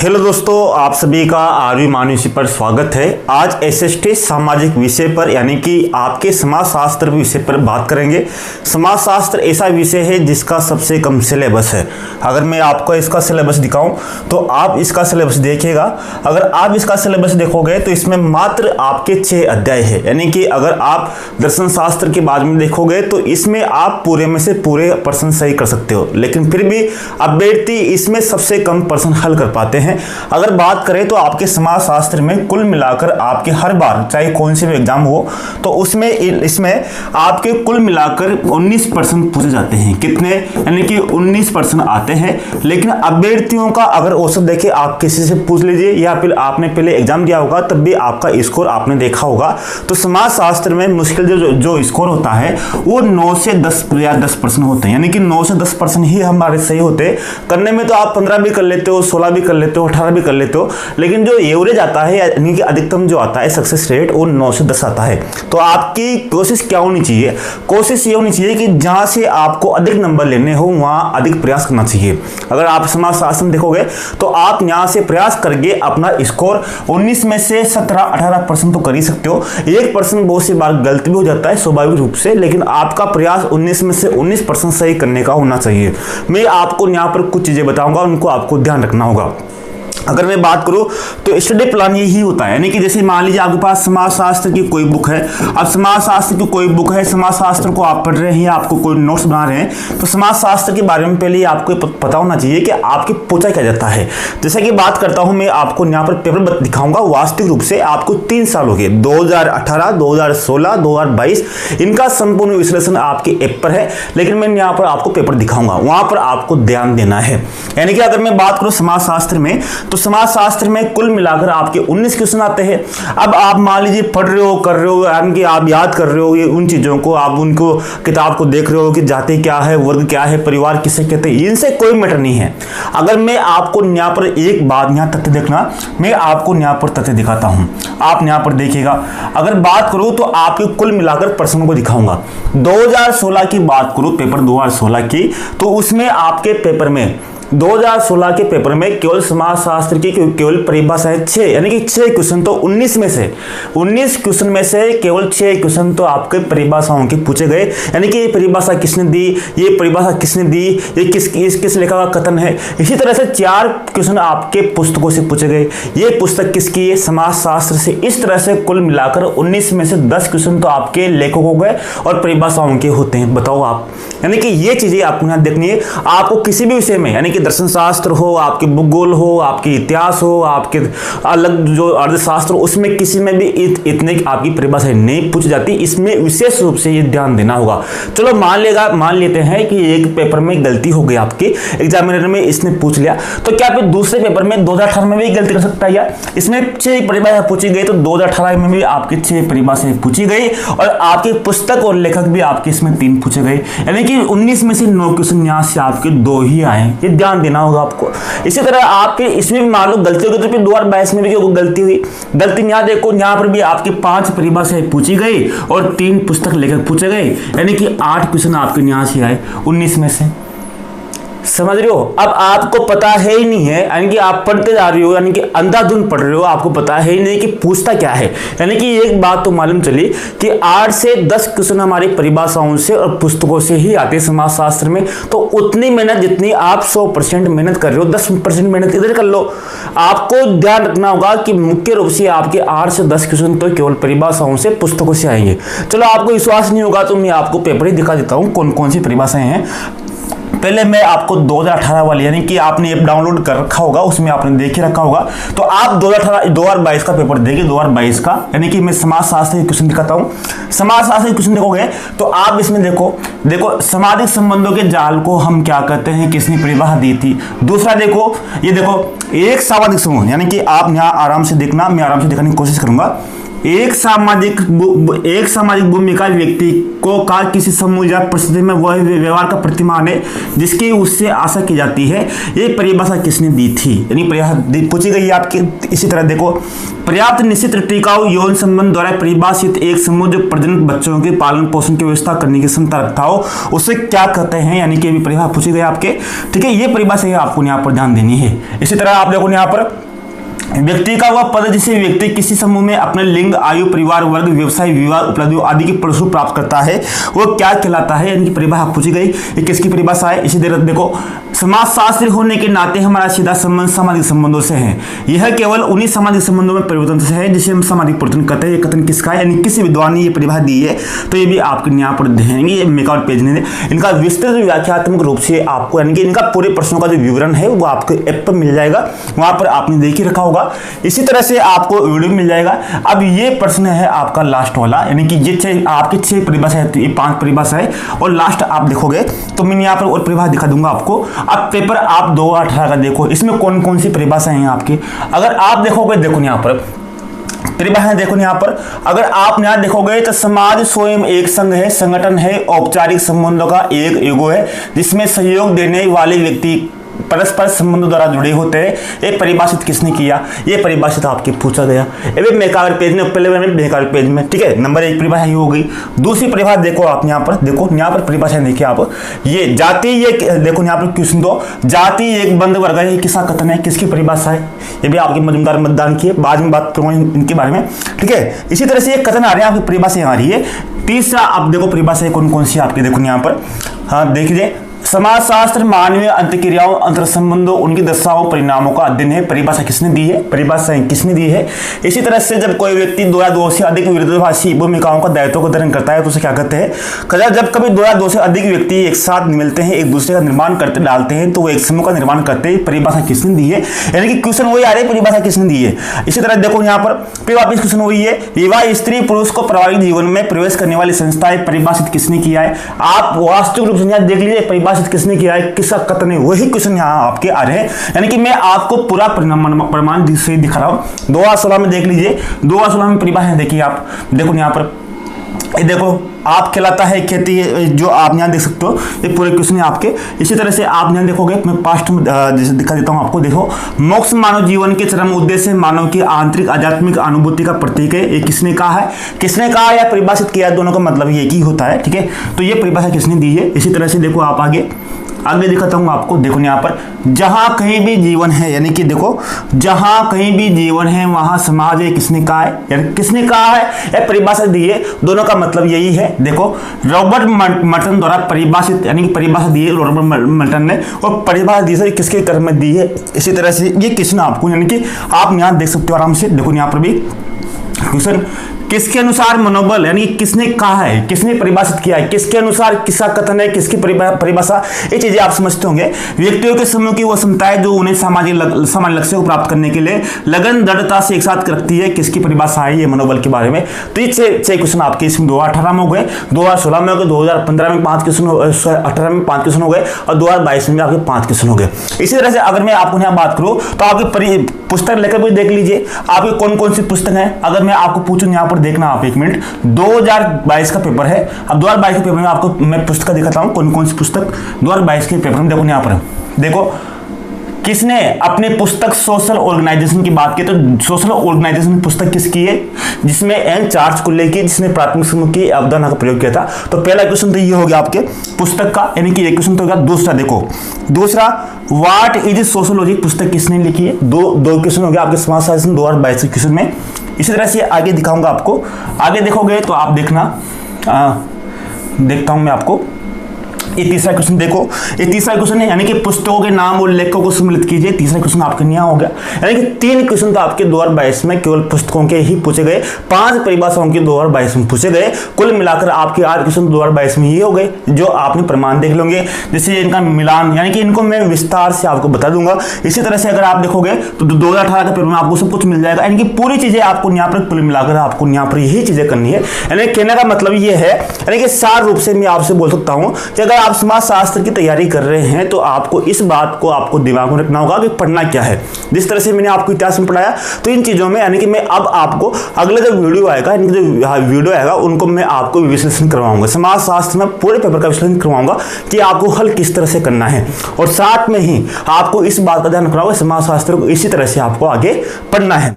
Hello दोस्तों, आप सभी का आरवी मानविषय पर स्वागत है। आज एसएसटी सामाजिक विषय पर यानी कि आपके समाजशास्त्र विषय पर बात करेंगे। समाजशास्त्र ऐसा विषय है जिसका सबसे कम सिलेबस है। अगर मैं आपको इसका सिलेबस दिखाऊं तो आप इसका सिलेबस देखिएगा। अगर आप इसका सिलेबस देखोगे तो इसमें मात्र आपके 6 अध्याय है, यानी कि अगर आप दर्शन शास्त्र के बाद में देखोगे तो इसमें आप पूरे में से पूरे प्रश्न सही कर सकते हो, लेकिन फिर भी अभ्यर्थी इसमें सबसे कम प्रश्न हल कर पाते हैं। अगर बात करें तो आपके समाजशास्त्र में कुल मिलाकर आपके हर बार चाहे कौन से भी एग्जाम हो तो उसमें इसमें आपके कुल मिलाकर 19 प्रश्न पूछे जाते हैं। कितने? यानी कि 19 प्रश्न आते हैं। लेकिन अभ्यर्थियों का अगर औसत देखें, आप किसी से पूछ लीजिए या फिर आपने पहले एग्जाम दिया होगा तब भी आपका स्कोर आपने देखा होगा, तो समाजशास्त्र में मुश्किल जो स्कोर होता है वो 9 से 10 या 10 प्रश्न होते हैं, यानी कि 9 से 10 प्रश्न ही हमारे सही होते हैं। करने में तो आप 15 भी कर लेते हो, 16 भी कर लेते हो, 18 भी कर लेते हो, लेकिन जो एवरेज आता है यानी कि अधिकतम जो आता है सक्सेस रेट वो 9 से 10 आता है। तो आपकी कोशिश क्या होनी चाहिए? कोशिश ये होनी चाहिए कि जहां से आपको अधिक नंबर लेने हो वहां अधिक प्रयास करना चाहिए। अगर आप समाजशास्त्र में देखोगे तो आप यहां से प्रयास करके अपना स्कोर 19 में से 17-18% तो कर ही सकते हो। 1% बहुत सी बार गलती भी हो जाता है स्वाभाविक रूप से, लेकिन आपका प्रयास 19 में से 19% सही करने का होना चाहिए। मैं आपको यहां पर कुछ चीजें बताऊंगा, उनको आपको ध्यान रखना होगा। अगर मैं बात करूं तो स्टडी प्लान यही होता है, यानी कि जैसे मान लीजिए आपके पास समाजशास्त्र की कोई बुक है। अब समाजशास्त्र की कोई बुक है, समाजशास्त्र को आप पढ़ रहे हैं या आपको कोई नोट्स बना रहे हैं, तो समाजशास्त्र के बारे में पहले ही आपको पता होना चाहिए कि आपके पूछा क्या जाता है। जैसे कि बात करता हूं, मैं आपको यहाँ पर पेपर दिखाऊंगा। वास्तविक रूप से आपको 3 साल हो गए, 2018, 2016, 2022, इनका संपूर्ण विश्लेषण आपके ऐप पर है, लेकिन मैं यहाँ पर आपको पेपर दिखाऊंगा, वहां पर आपको ध्यान देना है। यानी कि अगर मैं बात करूं समाजशास्त्र में तो समाजशास्त्र में कुल मिलाकर आपके 19 क्वेश्चन आते हैं। अब आप मान लीजिए पढ़ रहे हो, कर रहे हो, यानी कि आप याद कर रहे हो ये उन चीजों को, आप उनको किताब को देख रहे हो कि जाति क्या है, वर्ग क्या है, परिवार किसे कहते हैं, इनसे कोई मैटर नहीं है। अगर मैं आपको यहाँ पर एक बात, यहाँ तथ्य देखना, मैं आपको यहाँ पर तथ्य दिखाता हूँ, आप यहाँ पर देखिएगा। अगर बात करूँ तो आपके कुल मिलाकर प्रश्नों को दिखाऊंगा। 2016 की बात करूँ, पेपर 2016 की, तो उसमें आपके पेपर में 2016 के पेपर में केवल समाजशास्त्र की केवल परिभाषाएं 6, यानी कि 6 क्वेश्चन, तो 19 क्वेश्चन में से केवल 6 क्वेश्चन तो आपके परिभाषाओं के पूछे गए। यानी कि ये परिभाषा किसने दी, ये परिभाषा किसने दी, ये किस लेखक का कथन है। इसी तरह से 4 क्वेश्चन आपके पुस्तकों से पूछे गए, ये पुस्तक किसकी है, समाजशास्त्र से। इस तरह से कुल मिलाकर 19 में से 10 क्वेश्चन तो आपके लेखकों के और परिभाषाओं के होते हैं। बताओ आप, यानी कि ये चीजें आपको यहाँ देखनी है। आपको किसी भी विषय में, यानी दर्शन शास्त्र हो, आपके भूगोल हो, आपके इतिहास हो, आपके अलग जो अर्थशास्त्र हो, उसमें किसी में भी इतने आपकी परिभाषा नहीं पूछी जाती। इसमें विशेष रूप से ये ध्यान देना होगा। चलो मान लेते हैं कि एक पेपर में गलती हो गई, आपके एग्जामिनर में इसने पूछ लिया, तो क्या फिर दूसरे पेपर में 2018 में भी गलती कर सकता है यार? इसमें 6 परिभाषा पूछी गई, तो 2018 में भी आपकी 6 परिभाषाएं पूछी गई और आपकी पुस्तक और लेखक भी आपके इसमें 3 पूछे गए, यानी कि 19 में से 9 क्वेश्चन यहाँ से आपके 2 ही आए। ये ध्यान देना होगा आपको। इसी तरह आपके इसमें भी मान लो गलती हो गई, तो फिर 2022 में भी गलती हुई। गलती यहाँ देखो, यहाँ पर भी आपके 5 परिभाषाएं पूछी गई और 3 पुस्तक लेखक पूछे गए, यानी कि 8 क्वेश्चन आपके यहाँ से आए 19 में से। समझ रहे हो? अब आपको पता है ही नहीं है, यानी कि आप पढ़ते जा रहे हो, यानी कि अंधाधुंध पढ़ रहे हो, आपको पता है ही नहीं कि पूछता क्या है। यानी कि एक बात तो मालूम चली कि 8 से 10 क्वेश्चन हमारी परिभाषाओं से और पुस्तकों से ही आते हैं समाजशास्त्र में। तो उतनी मेहनत जितनी आप 100% मेहनत कर रहे हो, 10% मेहनत इधर कर लो। आपको ध्यान रखना होगा कि मुख्य रूप से आपके 8 से 10 क्वेश्चन तो केवल परिभाषाओं से, पुस्तकों से आएंगे। चलो आपको विश्वास नहीं होगा तो मैं आपको पेपर ही दिखा देता हूँ कौन कौन सी परिभाषाएं हैं। पहले मैं आपको 2018 वाली, यानी कि आपने ऐप डाउनलोड कर रखा होगा, उसमें आपने देख ही रखा होगा, तो आप 2022 का पेपर देखिए, 2022 का, यानी कि मैं समाजशास्त्र के क्वेश्चन दिखाता हूं। समाजशास्त्र के क्वेश्चन देखोगे तो आप इसमें देखो सामाजिक संबंधों के जाल को हम क्या कहते हैं, किसने परिभाषा दी थी। दूसरा देखो, ये देखो एक सामाजिक समूह, यानी कि आप यहाँ आराम से देखना, मैं आराम से दिखाने की कोशिश करूंगा। एक सामाजिक भूमिका व्यक्ति को का किसी समूह या परिस्थिति में वह व्यवहार का प्रतिमान है जिसकी उससे आशा की जाती है। ये परिभाषा किसने दी थी, यानी परिभाषा पूछी गई है आपके। इसी तरह देखो, पर्याप्त निश्चित टिकाऊ यौन संबंध द्वारा परिभाषित एक समूह जो प्रजनन बच्चों के पालन पोषण की व्यवस्था करने की क्षमता रखता हो उसे क्या कहते हैं, यानी कि परिभाषा पूछी गई आपके। ठीक है, ये परिभाषा आपको यहाँ पर ध्यान देनी है। इसी तरह आप देखो यहाँ पर व्यक्ति का वह पद जिसे व्यक्ति किसी समूह में अपने लिंग, आयु, परिवार, वर्ग, व्यवसाय, विवाह, उपलब्धियों आदि के परिणामस्वरूप प्राप्त करता है वो क्या कहलाता है, यानी कि परिभाषा पूछी गई। ये किसकी परिभाषा है। इसी तरह देखो, समाजशास्त्री होने के नाते हमारा सीधा संबंध सामाजिक संबंधों से है। यह केवल उन्हीं सामाजिक संबंधों में परिवर्तन से है जिसे हम सामाजिक परिवर्तन कहते हैं। ये कथन किसका है, यानी किसी विद्वान ने ये परिभाषा दी है। तो ये भी आपके यहाँ पर देंगे, ये मेकआउट पेज ने इनका विस्तृत व्याख्यात्मक रूप से आपको, यानी कि इनका पूरे प्रश्नों का जो विवरण है वो आपको ऐप पर मिल जाएगा, वहां पर आपने देख ही रखा होगा। इसी तरह से आपको वीडियो मिल जाएगा। अब ये प्रश्न है आपका लास्ट वाला, यानी कि ये आपकी 6 परिभाषा है, तो ये 5 परिभाषा है और लास्ट आप देखोगे तो मैं यहाँ पर और परिभाषा दिखा दूंगा आपको। अब पेपर आप 2018 का देखो, इसमें कौन कौन सी परिभाषाएं हैं आपकी। अगर आप देखोगे, देखो यहाँ पर परिभाषा देखो यहाँ पर, अगर आप यहाँ देखोगे तो समाज स्वयं एक संघ है, संगठन है, औपचारिक संबंधों का एक युग है जिसमें सहयोग देने वाले व्यक्ति परस्पर संबंधों द्वारा जुड़े होते हैं। ये परिभाषित किसने किया, ये परिभाषित आपके पूछा गया। ये मेकावर पेज में, पहले मेकावर पेज में, ठीक है, नंबर 1 परिभाषा ये हो गई। दूसरी परिभाषा देखो आप यहाँ पर, देखो यहाँ पर परिभाषा देखिए आप, ये जाति, ये देखो यहाँ पर क्वेश्चन दो, जाति एक बंद वर्ग है, किसका कथन है, किसकी परिभाषा है। ये भी आपके मजूमदार मतदान की है, बाद में बात करूंगा इनके बारे में, ठीक है। इसी तरह से ये कथन आ रहे हैं, आपकी परिभाषा आ रही है। तीसरा आप देखो परिभाषा कौन कौन सी आपकी, देखो यहाँ पर, हाँ देखिए, समाजशास्त्र मानवीय अंतक्रियाओं, अंतर संबंधों, उनकी दशाओं, परिणामों का अध्ययन है। परिभाषा किसने दी है, परिभाषा किसने दी है। इसी तरह से जब कोई व्यक्ति 2 या 2 से अधिक विरोधाभासी भूमिकाओं का दायित्व का धारण करता है तो उसे क्या कहते हैं। जब कभी 2 या 2 से अधिक व्यक्ति एक साथ मिलते हैं, एक दूसरे का निर्माण करते डालते हैं तो वो एक समूह का निर्माण करते हैं। परिभाषा किसने दी है, यानी कि क्वेश्चन वही आ रहे हैं, परिभाषा किसने दी है। इसी तरह देखो यहाँ पर फिर वापिस क्वेश्चन वही है, विवाह स्त्री पुरुष को पारिवारिक जीवन में प्रवेश करने वाली संस्थाएं, परिभाषित किसने किया है। आप वास्तविक रूप से देख लीजिए, परिभाषित किसने किया है, किसका कथन है, वही क्वेश्चन यहाँ आपके आ रहे हैं। यानी कि मैं आपको पूरा प्रमाण से दिखा रहा हूं। 2016 में देख लीजिए, 2016 में परिभाषा देखिए आप, देखो यहाँ पर, ये देखो, आप खिलाता है खेती, जो आप यहाँ देख सकते हो, ये पूरे क्वेश्चन है आपके। इसी तरह से आप यहाँ देखोगे, मैं पास्ट में जैसे दिखा देता हूँ आपको, देखो, मोक्ष मानव जीवन के चरम उद्देश्य, मानव की आंतरिक आध्यात्मिक अनुभूति का प्रतीक है। ये किसने कहा है, किसने कहा या परिभाषित किया, दोनों का मतलब एक ही होता है, ठीक है। तो ये परिभाषा किसने दी है। इसी तरह से देखो आप आगे दिखाता हूँ आपको, देखो यहाँ पर, जहां कहीं भी जीवन है, यानी कि देखो, जहां कहीं भी जीवन है वहां समाज है, किसने कहा है, यानी किसने कहा है, यह परिभाषा दी है। दोनों का मतलब यही है। देखो, रॉबर्ट मर्टन द्वारा परिभाषित, यानी कि परिभाषा दी है रॉबर्ट मर्टन ने, और परिभाषा दी है किसके कर्म में दी है। इसी तरह से ये क्वेश्चन आपको, यानी कि आप यहाँ देख सकते हो आराम से, देखो यहाँ पर भी क्वेश्चन, किसके अनुसार मनोबल, यानी किसने कहा है, किसने परिभाषित किया है, किसके अनुसार किसका कथन है, किसकी परिभाषा, ये चीजें आप समझते होंगे। व्यक्तियों के समूह की वो क्षमताएं जो उन्हें सामाजिक लक्ष्य को प्राप्त करने के लिए लगन दृढ़ता से एक साथ रखती है, किसकी परिभाषा है ये मनोबल के बारे में। तो ये 6 क्वेश्चन आपके इसमें 2018 में हो गए, 2016 में हो गए, 2015 में 5 क्वेश्चन, 2018 में 5 क्वेश्चन हो गए और 2022 में आपके 5 क्वेश्चन हो गए। इसी तरह से अगर मैं आपको यहाँ बात करूँ तो आपकी पुस्तक लेकर भी देख लीजिए, आपकी कौन कौन सी पुस्तक है। अगर मैं आपको पूछूं यहाँ पर, देखना आप एक मिनट, 2022 का पेपर है। अब 2022 के पेपर में आपको मैं पुस्तक दिखाता हूँ, कौन कौन सी पुस्तक 2022 के पेपर में। देखो यहाँ पर, देखो, किसने अपने पुस्तक सोशल ऑर्गेनाइजेशन की बात की, तो सोशल ऑर्गेनाइजेशन पुस्तक किसकी है, जिसमें एन चार्ल्स कुल्ले की, जिसने प्राथमिक समूह की अवधारणा का प्रयोग किया था। तो पहला क्वेश्चन तो ये हो गया आपके पुस्तक का, यानी कि एक क्वेश्चन तो हो गया। दूसरा देखो, दूसरा, व्हाट इज सोशोलॉजी पुस्तक किसने लिखी है। दो क्वेश्चन हो गया आपके समाज शासन 2022 के क्वेश्चन में। इसी तरह से आगे दिखाऊंगा आपको, आगे देखोगे तो आप देखना, देखता हूं मैं आपको। ये तीसरा क्वेश्चन देखो, ये तीसरा क्वेश्चन है, यानी कि पुस्तकों के नाम और लेखकों को सम्मिलित कीजिए। तीसरा क्वेश्चन आपके यहाँ हो गया, यानी कि 3 क्वेश्चन तो आपके 2022 में केवल पुस्तकों के ही पूछे गए, 5 परिभाषाओं के 2022 में पूछे गए। कुल मिलाकर आपके 8 क्वेश्चन 2022 में ये हो गए, जो आपने प्रमाण देख लोगे, जैसे इनका मिलान, यानी कि इनको मैं विस्तार से आपको बता दूंगा। इसी तरह से अगर आप देखोगे तो 2018 के पेपर में आपको सब कुछ मिल जाएगा, यानी कि पूरी चीजें आपको यहाँ पर कुल मिलाकर आपको यहाँ पर यही चीजें करनी है। यानी कहने का मतलब ये है, यानी कि सार रूप से मैं आपसे बोल सकता हूँ कि अगर आप समाज शास्त्र की तैयारी कर रहे हैं तो आपको इस बात को आपको दिमाग में रखना होगा कि पढ़ना क्या है। जिस तरह से मैंने आपको इतिहास में पढ़ाया, तो इन चीज़ों में यानी कि मैं अब आपको अगला जो वीडियो आएगा, यानी कि जो वीडियो आएगा उनको मैं आपको विश्लेषण करवाऊंगा, समाज शास्त्र में पूरे पेपर का विश्लेषण करवाऊंगा कि आपको हल किस तरह से करना है। और साथ में ही आपको इस बात का ध्यान रखना होगा समाज शास्त्र को इसी तरह से आपको आगे पढ़ना है।